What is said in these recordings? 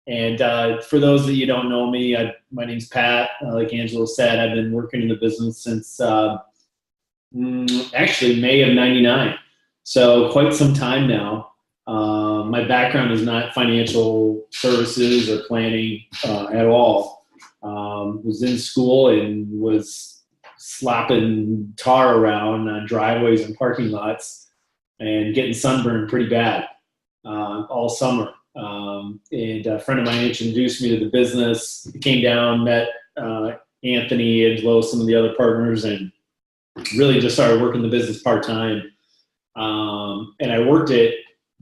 And for those that you don't know me, my name's Pat. Like Angelo said, I've been working in the business since actually May of '99. So quite some time now. My background is not financial services or planning at all. Was in school and was slapping tar around on driveways and parking lots and getting sunburned pretty bad all summer. And a friend of mine introduced me to the business. Came down, met Anthony, Angelo, some of the other partners, and really just started working the business part-time. And I worked it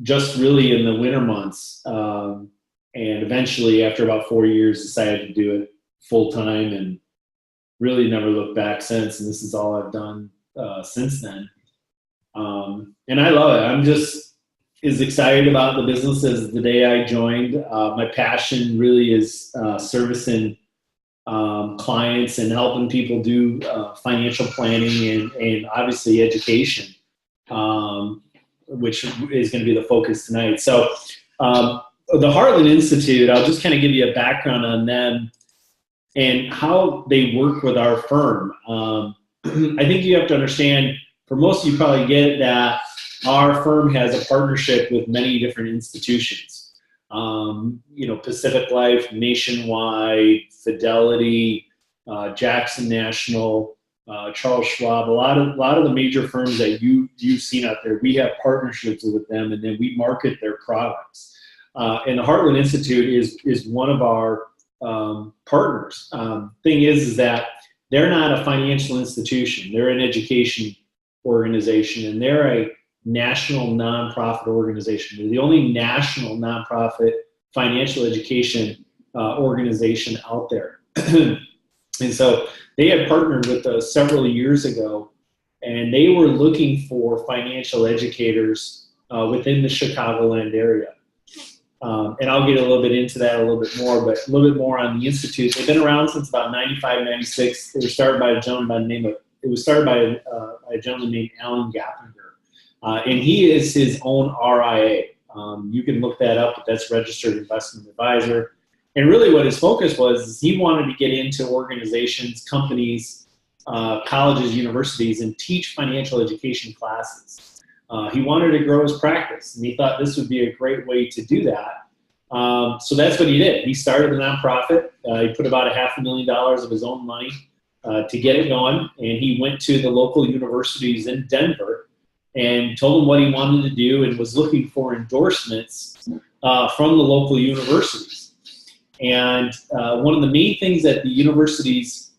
just really in the winter months. And eventually, after about 4 years, decided to do it full-time and really never looked back since. And this is all I've done since then. And I love it. I'm just as excited about the business as the day I joined. My passion really is servicing clients and helping people do financial planning and obviously education, which is going to be the focus tonight. So the Heartland Institute, I'll just kind of give you a background on them and how they work with our firm. I think you have to understand, for most of you probably get that our firm has a partnership with many different institutions. Pacific Life, Nationwide, Fidelity, Jackson National, Charles Schwab, a lot of the major firms that you've seen out there, we have partnerships with them, and then we market their products. And the Heartland Institute is one of our partners. Thing is that they're not a financial institution; they're an education organization, and they're a national nonprofit organization. They're the only national nonprofit financial education organization out there. And so they had partnered with us several years ago, and they were looking for financial educators within the Chicagoland area. And I'll get a little bit into that a little bit more, but a little bit more on the Institute. They've been around since about 95, 96. They were started by a gentleman by the name of, it was started by a gentleman named Alan Gappinger. And he is his own RIA. You can look that up, but that's Registered Investment Advisor. And really what his focus was is he wanted to get into organizations, companies, colleges, universities, and teach financial education classes. He wanted to grow his practice, and he thought this would be a great way to do that. So that's what he did. He started a nonprofit. He put about $500,000 of his own money to get it going, and he went to the local universities in Denver and told them what he wanted to do and was looking for endorsements from the local universities. And one of the main things that the universities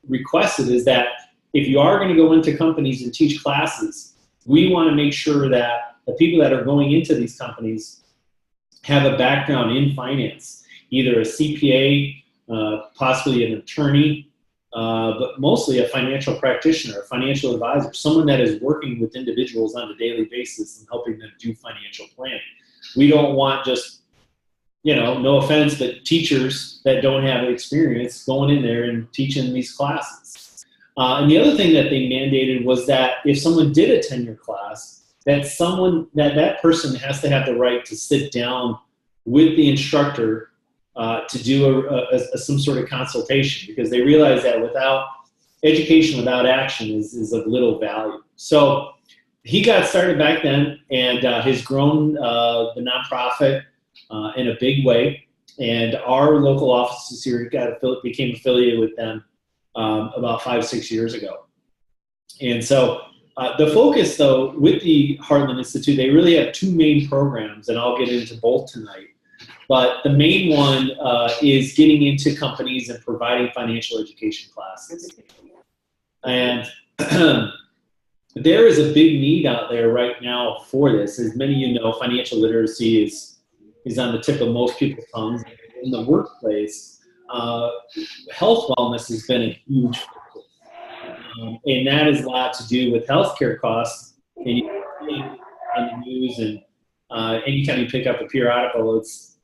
requested is that if you are going to go into companies and teach classes, we want to make sure that the people that are going into these companies have a background in finance, either a CPA, possibly an attorney, but mostly a financial practitioner, a financial advisor, someone that is working with individuals on a daily basis and helping them do financial planning. We don't want just, no offense, but teachers that don't have experience going in there and teaching these classes. And the other thing that they mandated was that if someone did attend your class, that person has to have the right to sit down with the instructor to do some sort of consultation, because they realize that without education, without action is of little value. So he got started back then and has grown the nonprofit in a big way. And our local offices here became affiliated with them about 5-6 years ago. And so the focus, though, with the Heartland Institute, they really have two main programs, and I'll get into both tonight. But the main one is getting into companies and providing financial education classes. And there is a big need out there right now for this. As many of you know, financial literacy is on the tip of most people's tongues. In the workplace, health wellness has been a huge focus. And that has a lot to do with healthcare costs. And you see on the news, and anytime you pick up a periodical, it's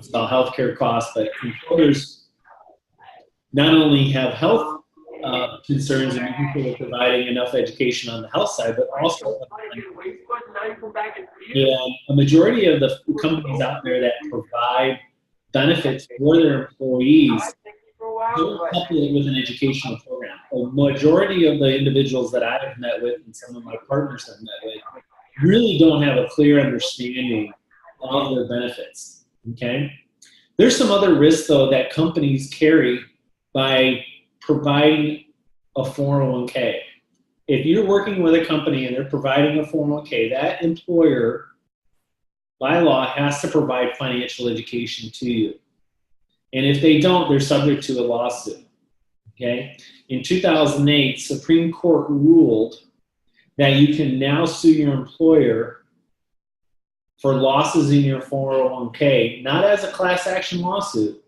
about healthcare costs, but employers not only have health concerns and people are providing enough education on the health side, but also a majority of the companies out there that provide benefits for their employees, don't couple it with an educational program. A majority of the individuals that I've met with and some of my partners have met with really don't have a clear understanding of their benefits, okay? There's some other risks, though, that companies carry by providing a 401k. If you're working with a company and they're providing a 401k, that employer, by law, has to provide financial education to you. And if they don't, they're subject to a lawsuit, okay? In 2008, Supreme Court ruled that you can now sue your employer for losses in your 401k, not as a class action lawsuit,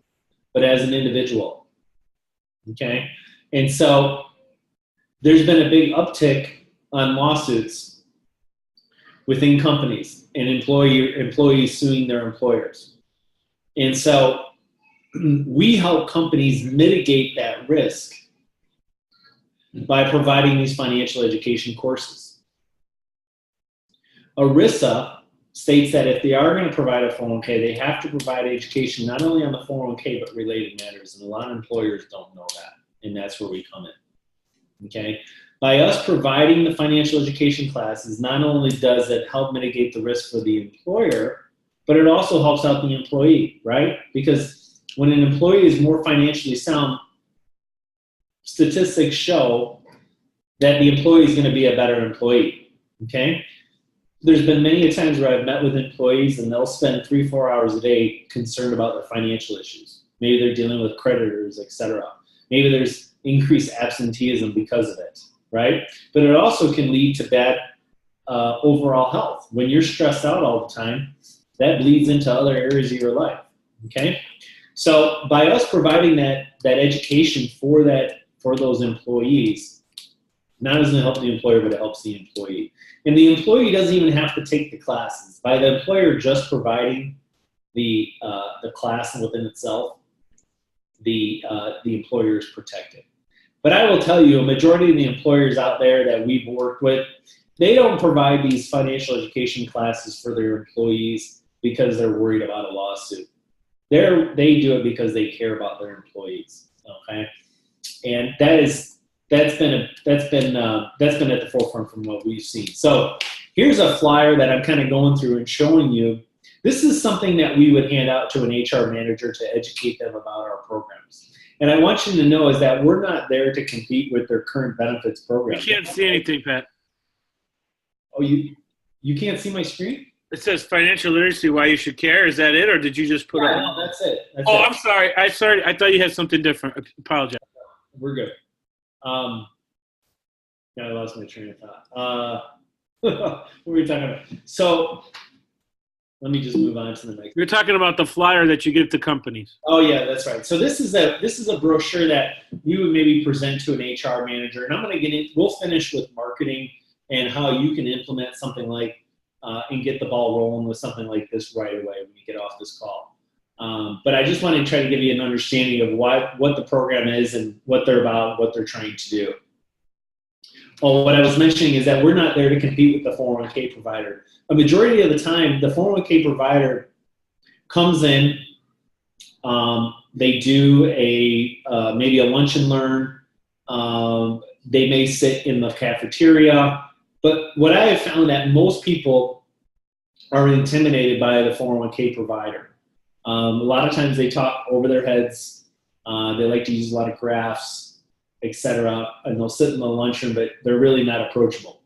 but as an individual, okay? And so there's been a big uptick on lawsuits within companies and employees suing their employers. And so we help companies mitigate that risk by providing these financial education courses. ERISA states that if they are going to provide a 401k, they have to provide education not only on the 401k but related matters, and a lot of employers don't know that, and that's where we come in. Okay? By us providing the financial education classes, not only does it help mitigate the risk for the employer, but it also helps out the employee, right? Because when an employee is more financially sound, statistics show that the employee is going to be a better employee, okay? There's been many times where I've met with employees and they'll spend 3-4 hours a day concerned about their financial issues. Maybe they're dealing with creditors, etc. Maybe there's increased absenteeism because of it, right? But it also can lead to bad overall health. When you're stressed out all the time, that bleeds into other areas of your life, okay? So by us providing that education for those employees, not only does it help the employer, but it helps the employee. And the employee doesn't even have to take the classes. By the employer just providing the class within itself, the employer is protected. But I will tell you, a majority of the employers out there that we've worked with, they don't provide these financial education classes for their employees because they're worried about a lawsuit. They do it because they care about their employees. Okay, and that's been at the forefront from what we've seen. So here's a flyer that I'm kind of going through and showing you. This is something that we would hand out to an HR manager to educate them about our programs. And I want you to know is that we're not there to compete with their current benefits program. You can't see anything, Pat. Oh, you can't see my screen? It says financial literacy, why you should care. Is that it, or did you just put it? No, that's it. I'm sorry. I thought you had something different. I apologize. We're good. I lost my train of thought. What were we talking about? So let me just move on to the next. You're talking about the flyer that you give to companies. Oh yeah, that's right. So this is a brochure that we would maybe present to an HR manager, and I'm going to get in. We'll finish with marketing and how you can implement something like and get the ball rolling with something like this right away when you get off this call. But I just want to try to give you an understanding of what the program is and what they're about, what they're trying to do. Oh, what I was mentioning is that we're not there to compete with the 401k provider. A majority of the time, the 401k provider comes in, they do maybe a lunch and learn, they may sit in the cafeteria, but what I have found that most people are intimidated by the 401k provider. A lot of times they talk over their heads, they like to use a lot of graphs, etc., and they'll sit in the lunchroom, but they're really not approachable.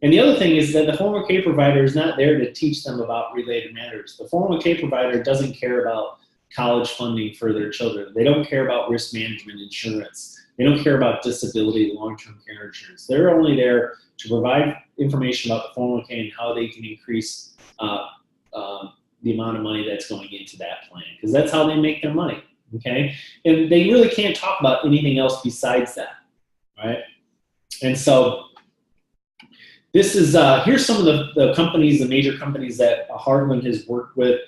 And the other thing is that the 401k provider is not there to teach them about related matters. The 401k provider doesn't care about college funding for their children. They don't care about risk management insurance. They don't care about disability, long-term care insurance. They're only there to provide information about the 401k and how they can increase the amount of money that's going into that plan, because that's how they make their money, okay? And they really can't talk about anything else besides that, right? And so this is, here's some of the companies, the major companies that Heartland has worked with,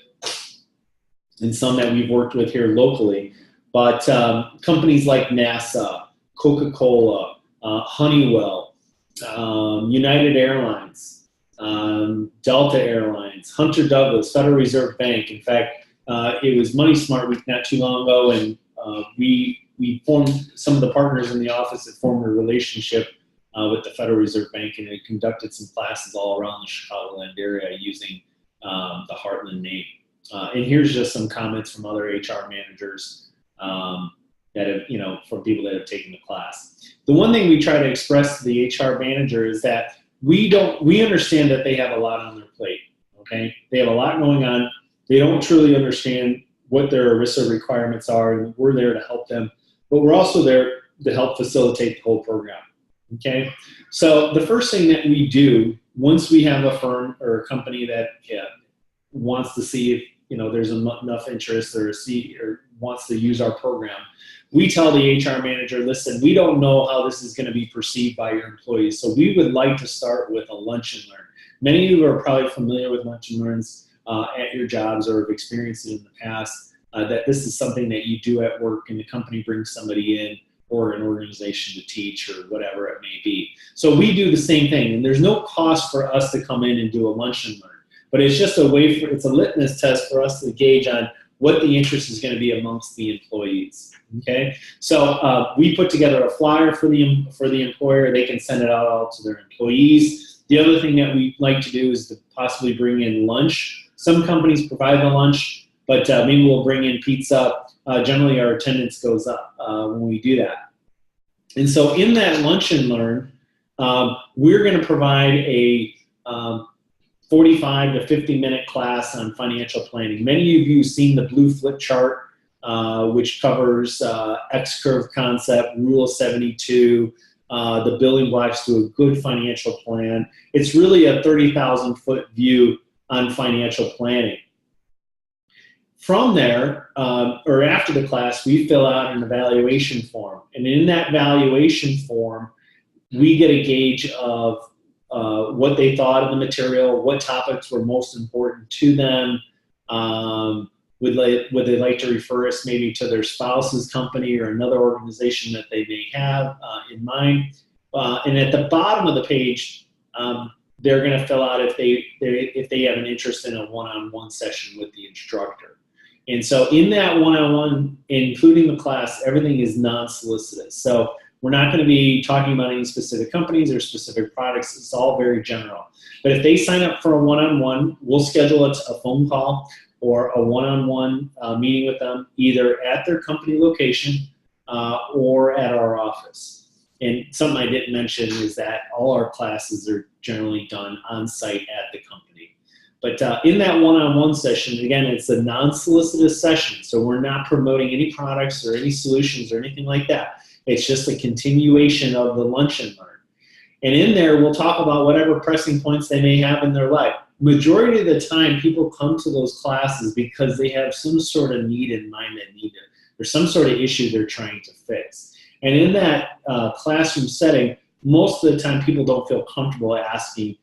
and some that we've worked with here locally. But companies like NASA, Coca-Cola, Honeywell, United Airlines, Delta Airlines, Hunter Douglas, Federal Reserve Bank. In fact, it was Money Smart Week not too long ago, and we formed, some of the partners in the office that formed a relationship with the Federal Reserve Bank, and they conducted some classes all around the Chicagoland area using the Heartland name. And here's just some comments from other HR managers that have, from people that have taken the class. The one thing we try to express to the HR manager is that we understand that they have a lot on their plate, okay? They have a lot going on. They don't truly understand what their ERISA requirements are, and we're there to help them, but we're also there to help facilitate the whole program, okay? So the first thing that we do once we have a firm or a company that wants to see if there's enough interest or wants to use our program, we tell the HR manager, listen, we don't know how this is going to be perceived by your employees, so we would like to start with a lunch and learn. Many of you are probably familiar with lunch and learns at your jobs or have experienced it in the past, that this is something that you do at work and the company brings somebody in or an organization to teach or whatever it may be. So we do the same thing, and there's no cost for us to come in and do a lunch and learn, but it's just it's a litmus test for us to gauge on what the interest is going to be amongst the employees. Okay, so we put together a flyer for the employer. They can send it out to their employees. The other thing that we like to do is to possibly bring in lunch. Some companies provide the lunch, but maybe we'll bring in pizza. Generally, our attendance goes up when we do that. And so in that lunch and learn, we're going to provide a 45 to 50-minute class on financial planning. Many of you have seen the blue flip chart, which covers X-curve concept, Rule of 72, the building blocks to a good financial plan. It's really a 30,000-foot view on financial planning. From there, or after the class, we fill out an evaluation form. And in that evaluation form, we get a gauge of what they thought of the material, what topics were most important to them. Would they like to refer us maybe to their spouse's company or another organization that they may have in mind? And at the bottom of the page, they're going to fill out if they have an interest in a one-on-one session with the instructor. And so in that one-on-one, including the class, everything is non-solicitous. So we're not going to be talking about any specific companies or specific products. It's all very general. But if they sign up for a one-on-one, we'll schedule a phone call or a one-on-one meeting with them, either at their company location or at our office. And something I didn't mention is that all our classes are generally done on site at the company. But in that one-on-one session, again, it's a non-solicitous session. So we're not promoting any products or any solutions or anything like that. It's just a continuation of the lunch and learn. And in there, we'll talk about whatever pressing points they may have in their life. Majority of the time, people come to those classes because they have some sort of need in mind that need it, or some sort of issue they're trying to fix. And in that classroom setting, most of the time, people don't feel comfortable asking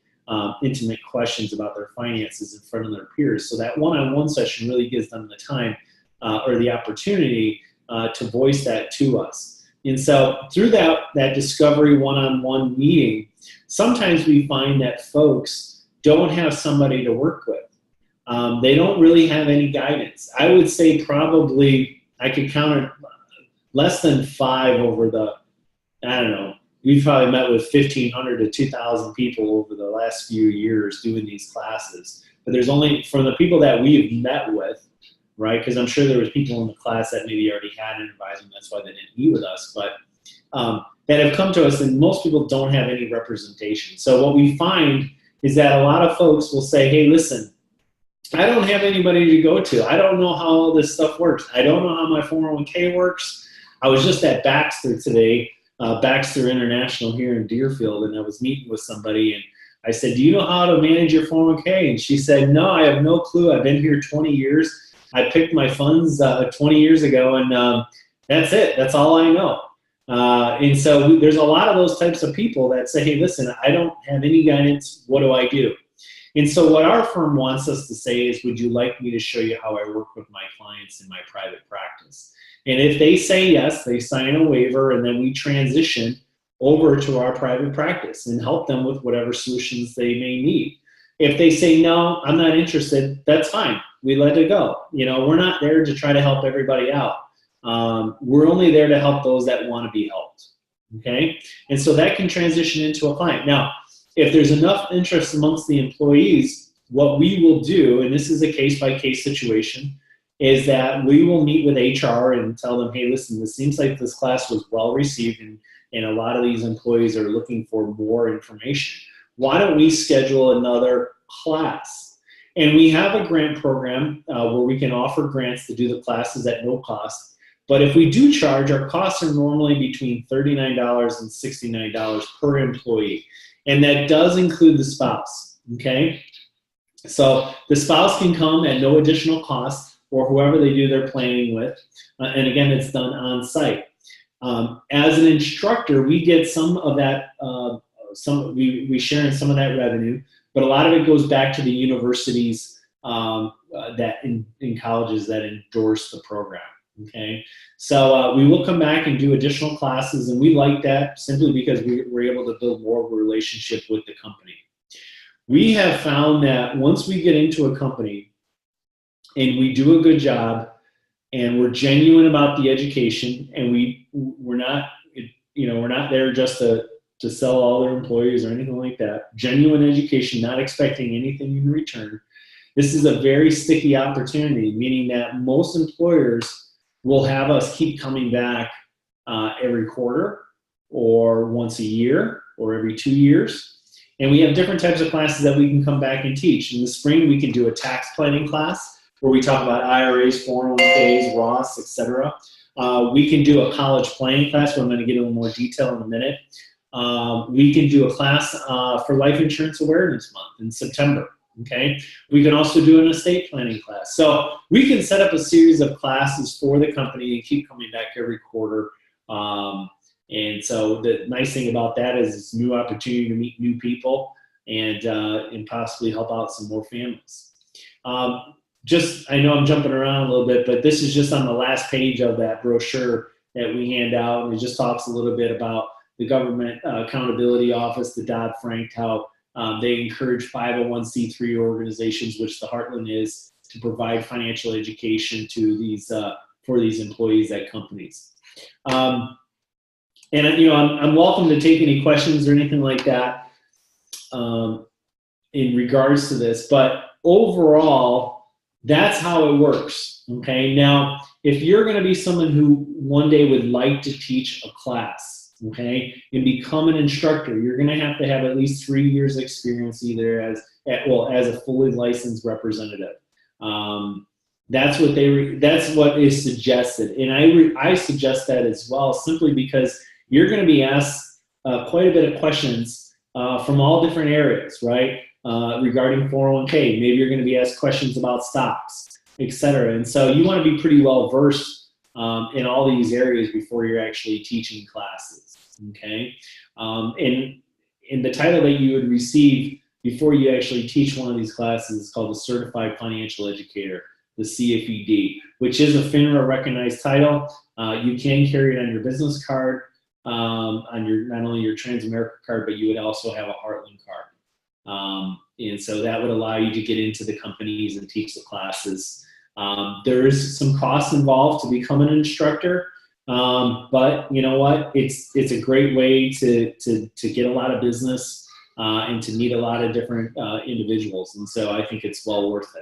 intimate questions about their finances in front of their peers. So that one-on-one session really gives them the time or the opportunity to voice that to us. And so through that discovery one-on-one meeting, sometimes we find that folks don't have somebody to work with. They don't really have any guidance. I would say probably, I could count it less than 5 over the, I don't know, we've probably met with 1,500 to 2,000 people over the last few years doing these classes. But there's only, from the people that we've met with, right, because I'm sure there was people in the class that maybe already had an advisor, and that's why they didn't meet with us, but that have come to us, and most people don't have any representation. So what we find is that a lot of folks will say, hey, listen, I don't have anybody to go to. I don't know how all this stuff works. I don't know how my 401k works. I was just at Baxter today, Baxter International here in Deerfield, and I was meeting with somebody, and I said, do you know how to manage your 401k? And she said, no, I have no clue. I've been here 20 years. I picked my funds 20 years ago, and that's it. That's all I know. And so there's a lot of those types of people that say, hey, listen, I don't have any guidance. What do I do? And so what our firm wants us to say is, would you like me to show you how I work with my clients in my private practice? And if they say yes, they sign a waiver, and then we transition over to our private practice and help them with whatever solutions they may need. If they say, no, I'm not interested, that's fine. we let it go. We're not there to try to help everybody out. We're only there to help those that want to be helped. Okay? And so that can transition into a client. Now, if there's enough interest amongst the employees, what we will do, and this is a case-by-case situation, is that we will meet with HR and tell them, hey, listen, this seems like this class was well received, and a lot of these employees are looking for more information. Why don't we schedule another class? And we have a grant program where we can offer grants to do the classes at no cost. But if we do charge, our costs are normally between $39 and $69 per employee. And that does include the spouse, okay? So the spouse can come at no additional cost, or whoever they do their planning with. And again, it's done on site. As an instructor, we get some of that, we share in some of that revenue, but a lot of it goes back to the universities that in colleges that endorse the program. Okay, so we will come back and do additional classes, and we like that simply because we're able to build more of a relationship with the company. We have found that once we get into a company and we do a good job and we're genuine about the education, and we're not there just to sell all their employees or anything like that. Genuine education, not expecting anything in return. This is a very sticky opportunity, meaning that most employers will have us keep coming back every quarter or once a year or every 2 years. And we have different types of classes that we can come back and teach. In the spring, we can do a tax planning class where we talk about IRAs, 401ks, Roths, etc. We can do a college planning class where I'm going to get a little more detail in a minute. We can do a class for Life Insurance Awareness Month in September. Okay, we can also do an estate planning class. So we can set up a series of classes for the company and keep coming back every quarter. And so the nice thing about that is it's a new opportunity to meet new people and possibly help out some more families. I know I'm jumping around a little bit, but this is just on the last page of that brochure that we hand out, and it just talks a little bit about the Government Accountability Office, the Dodd-Frank, how they encourage 501c3 organizations, which the Heartland is, to provide financial education to these for these employees at companies. And I'm welcome to take any questions or anything like that in regards to this. But overall, that's how it works. Okay. Now, if you're going to be someone who one day would like to teach a class, okay, and become an instructor, you're going to have at least 3 years experience either as a fully licensed representative. That's what is suggested. And I suggest that as well, simply because you're going to be asked quite a bit of questions from all different areas, right? Regarding 401k, maybe you're going to be asked questions about stocks, etc. And so you want to be pretty well versed in all these areas before you're actually teaching classes. Okay, and the title that you would receive before you actually teach one of these classes is called the Certified Financial Educator, the CFED, which is a FINRA recognized title. You can carry it on your business card, on your not only your Transamerica card, but you would also have a Heartland card. And so that would allow you to get into the companies and teach the classes. There is some cost involved to become an instructor, but you know what? It's a great way to get a lot of business and to meet a lot of different individuals. And so I think it's well worth it.